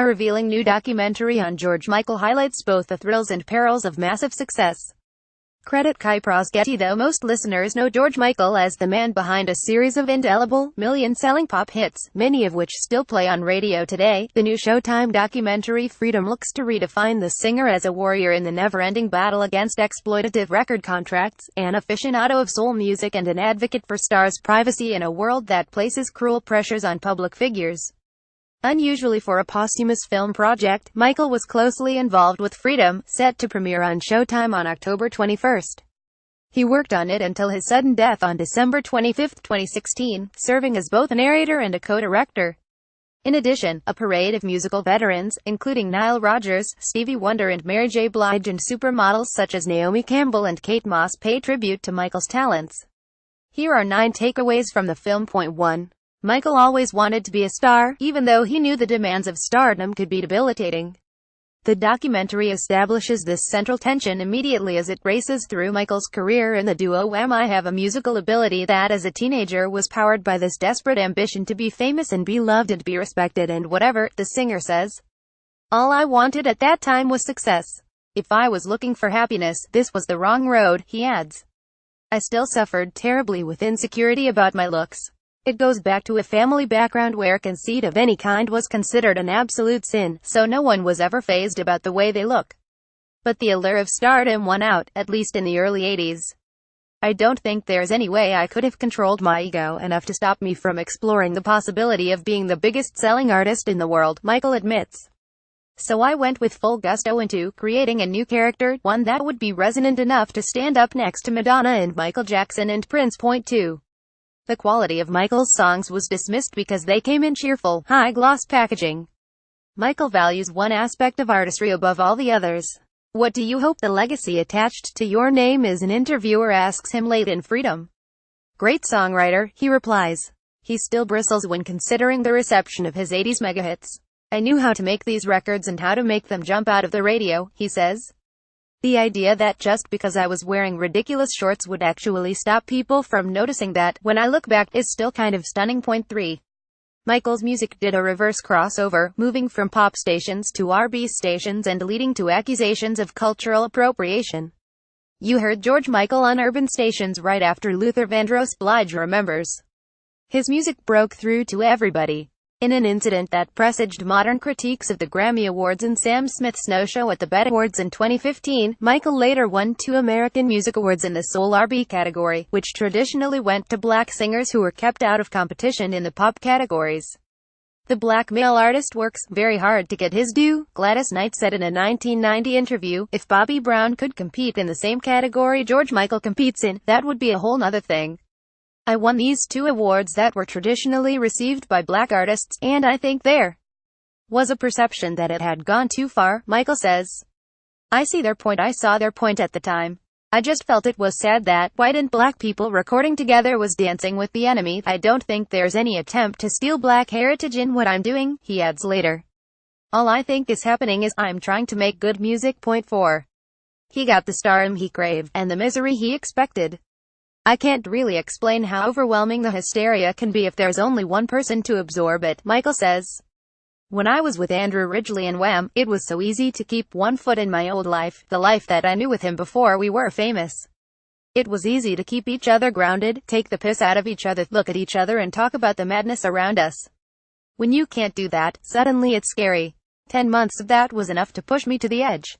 A revealing new documentary on George Michael highlights both the thrills and perils of massive success. Credit Kypros Getty. Though most listeners know George Michael as the man behind a series of indelible, million-selling pop hits, many of which still play on radio today, the new Showtime documentary Freedom looks to redefine the singer as a warrior in the never-ending battle against exploitative record contracts, an aficionado of soul music and an advocate for stars' privacy in a world that places cruel pressures on public figures. Unusually for a posthumous film project, Michael was closely involved with Freedom, set to premiere on Showtime on October 21. He worked on it until his sudden death on December 25, 2016, serving as both a narrator and a co-director. In addition, a parade of musical veterans, including Nile Rodgers, Stevie Wonder and Mary J. Blige, and supermodels such as Naomi Campbell and Kate Moss pay tribute to Michael's talents. Here are 9 takeaways from the film. Point 1. Michael always wanted to be a star, even though he knew the demands of stardom could be debilitating. The documentary establishes this central tension immediately as it races through Michael's career and the duo Wham! I have a musical ability that as a teenager was powered by this desperate ambition to be famous and be loved and be respected and whatever, the singer says. All I wanted at that time was success. If I was looking for happiness, this was the wrong road, he adds. I still suffered terribly with insecurity about my looks. It goes back to a family background where conceit of any kind was considered an absolute sin, so no one was ever fazed about the way they look. But the allure of stardom won out, at least in the early 80s. I don't think there's any way I could have controlled my ego enough to stop me from exploring the possibility of being the biggest-selling artist in the world, Michael admits. So I went with full gusto into creating a new character, one that would be resonant enough to stand up next to Madonna and Michael Jackson and Prince. Point 2. The quality of Michael's songs was dismissed because they came in cheerful, high-gloss packaging. Michael values one aspect of artistry above all the others. What do you hope the legacy attached to your name is? An interviewer asks him late in Freedom. Great songwriter, he replies. He still bristles when considering the reception of his 80s megahits. I knew how to make these records and how to make them jump out of the radio, he says. The idea that just because I was wearing ridiculous shorts would actually stop people from noticing that, when I look back, is still kind of stunning. Point 3. Michael's music did a reverse crossover, moving from pop stations to R&B stations and leading to accusations of cultural appropriation. You heard George Michael on urban stations right after Luther Vandross, Blige remembers. His music broke through to everybody. In an incident that presaged modern critiques of the Grammy Awards and Sam Smith's no-show at the BET Awards in 2015, Michael later won 2 American Music Awards in the Soul R&B category, which traditionally went to black singers who were kept out of competition in the pop categories. The black male artist works very hard to get his due, Gladys Knight said in a 1990 interview. If Bobby Brown could compete in the same category George Michael competes in, that would be a whole nother thing. I won these 2 awards that were traditionally received by black artists, and I think there was a perception that it had gone too far, Michael says. I see their point. I saw their point at the time. I just felt it was sad that white and black people recording together was dancing with the enemy. I don't think there's any attempt to steal black heritage in what I'm doing, he adds later. All I think is happening is I'm trying to make good music. Point 4. He got the stardom he craved, and the misery he expected. I can't really explain how overwhelming the hysteria can be if there's only one person to absorb it, Michael says. When I was with Andrew Ridgeley and Wham, it was so easy to keep one foot in my old life, the life that I knew with him before we were famous. It was easy to keep each other grounded, take the piss out of each other, look at each other and talk about the madness around us. When you can't do that, suddenly it's scary. 10 months of that was enough to push me to the edge.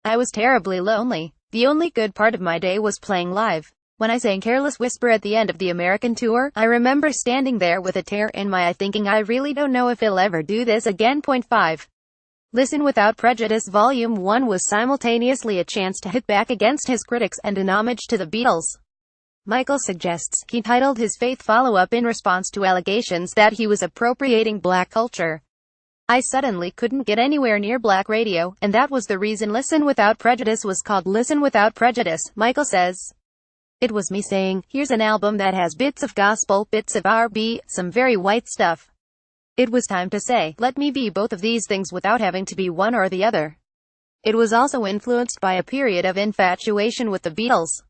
I was terribly lonely. The only good part of my day was playing live. When I sang Careless Whisper at the end of the American tour, I remember standing there with a tear in my eye thinking I really don't know if he'll ever do this again. Point 5. Listen Without Prejudice Volume 1 was simultaneously a chance to hit back against his critics and an homage to the Beatles. Michael suggests he titled his Faith follow-up in response to allegations that he was appropriating black culture. I suddenly couldn't get anywhere near black radio, and that was the reason Listen Without Prejudice was called Listen Without Prejudice, Michael says. It was me saying, here's an album that has bits of gospel, bits of R&B, some very white stuff. It was time to say, let me be both of these things without having to be one or the other. It was also influenced by a period of infatuation with the Beatles.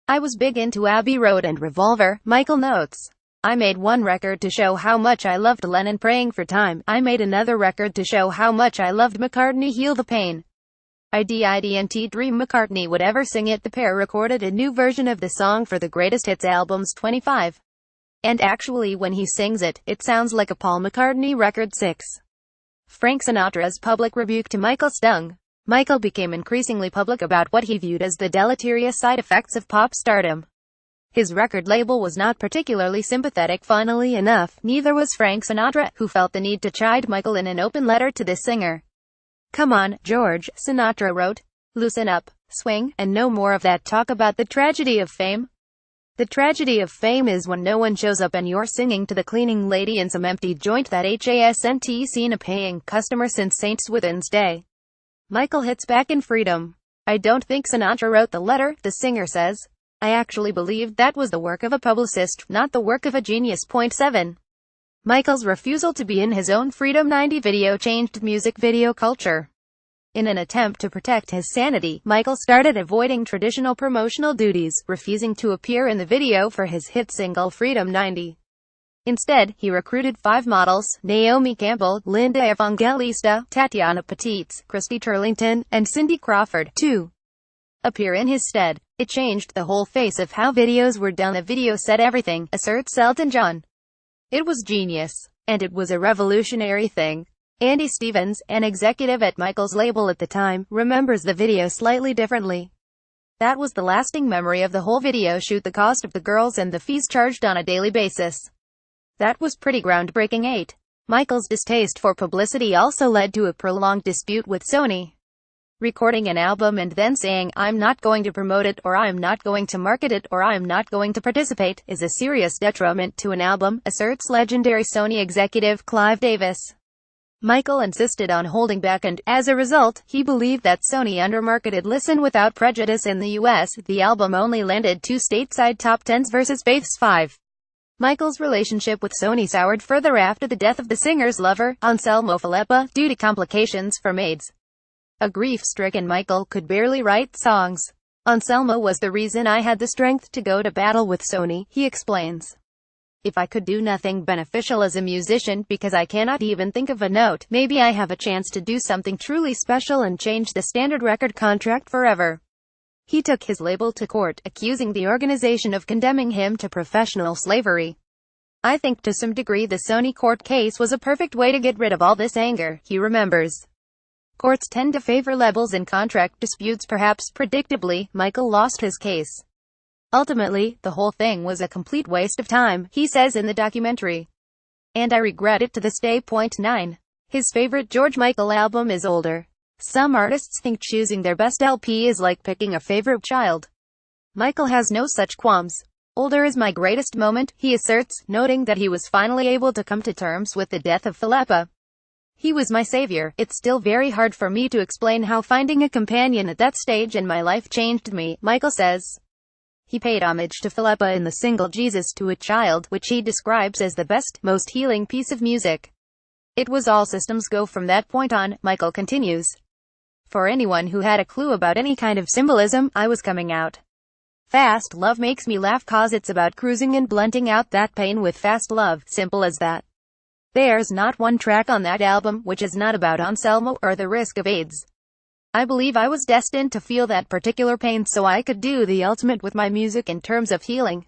I was big into Abbey Road and Revolver, Michael notes. I made one record to show how much I loved Lennon praying for time. I made another record to show how much I loved McCartney Heal the Pain. I didn't dream McCartney would ever sing it. The pair recorded a new version of the song for the Greatest Hits albums 25. And actually when he sings it, it sounds like a Paul McCartney record 6. Frank Sinatra's public rebuke to Michael stung. Michael became increasingly public about what he viewed as the deleterious side effects of pop stardom. His record label was not particularly sympathetic. Funnily enough, neither was Frank Sinatra, who felt the need to chide Michael in an open letter to the singer. "Come on, George," Sinatra wrote. "Loosen up, swing, and no more of that talk about the tragedy of fame. The tragedy of fame is when no one shows up and you're singing to the cleaning lady in some empty joint that hasn't seen a paying customer since St. Swithin's Day." Michael hits back in Freedom. "I don't think Sinatra wrote the letter," the singer says. "I actually believed that was the work of a publicist, not the work of a genius." Point 7. Michael's refusal to be in his own Freedom 90 video changed music video culture. In an attempt to protect his sanity, Michael started avoiding traditional promotional duties, refusing to appear in the video for his hit single Freedom 90. Instead, he recruited 5 models: Naomi Campbell, Linda Evangelista, Tatiana Petites, Christy Turlington, and Cindy Crawford, to appear in his stead. "It changed the whole face of how videos were done. The video said everything," asserts Elton John. "It was genius. And it was a revolutionary thing." Andy Stevens, an executive at Michael's label at the time, remembers the video slightly differently. "That was the lasting memory of the whole video shoot, the cost of the girls and the fees charged on a daily basis. That was pretty groundbreaking." 8. Michael's distaste for publicity also led to a prolonged dispute with Sony. Recording an album and then saying, "I'm not going to promote it," or "I'm not going to market it," or "I'm not going to participate," is a serious detriment to an album, asserts legendary Sony executive Clive Davis. Michael insisted on holding back and, as a result, he believed that Sony undermarketed Listen Without Prejudice in the US. The album only landed 2 stateside top 10s versus Faith's 5. Michael's relationship with Sony soured further after the death of the singer's lover, Anselmo Filippa, due to complications from AIDS. A grief-stricken Michael could barely write songs. "Anselmo was the reason I had the strength to go to battle with Sony," he explains. "If I could do nothing beneficial as a musician, because I cannot even think of a note, maybe I have a chance to do something truly special and change the standard record contract forever." He took his label to court, accusing the organization of condemning him to professional slavery. "I think to some degree the Sony court case was a perfect way to get rid of all this anger," he remembers. Courts tend to favor labels in contract disputes. Perhaps predictably, Michael lost his case. "Ultimately, the whole thing was a complete waste of time," he says in the documentary. "And I regret it to this day." Point 9. His favorite George Michael album is Older. Some artists think choosing their best LP is like picking a favorite child. Michael has no such qualms. "Older is my greatest moment," he asserts, noting that he was finally able to come to terms with the death of Filippa. "He was my savior. It's still very hard for me to explain how finding a companion at that stage in my life changed me," Michael says. He paid homage to Filippa in the single Jesus to a Child, which he describes as the best, most healing piece of music. "It was all systems go from that point on," Michael continues. "For anyone who had a clue about any kind of symbolism, I was coming out. Fast love makes me laugh 'cause it's about cruising and blunting out that pain with fast love. Simple as that. There's not one track on that album which is not about Anselmo or the risk of AIDS. I believe I was destined to feel that particular pain so I could do the ultimate with my music in terms of healing."